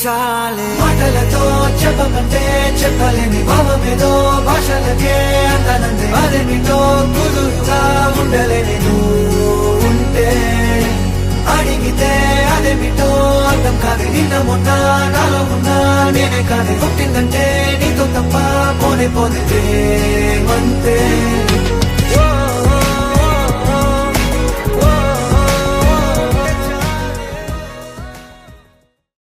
చాలే మాటలతో చెప్పమంటే చెప్పలేని భావమేదో భాషలకే అందానందే అదేమిటో కుదురుగా ఉండలేని నువ్వు ఉంటే అడిగితే అదేమిటో అర్థం కాదు నిన్న మొన్న నాలో ఉన్నా నేనే కాదు పుట్టిందంటే నీతో తప్ప పోనే పోతే మంతే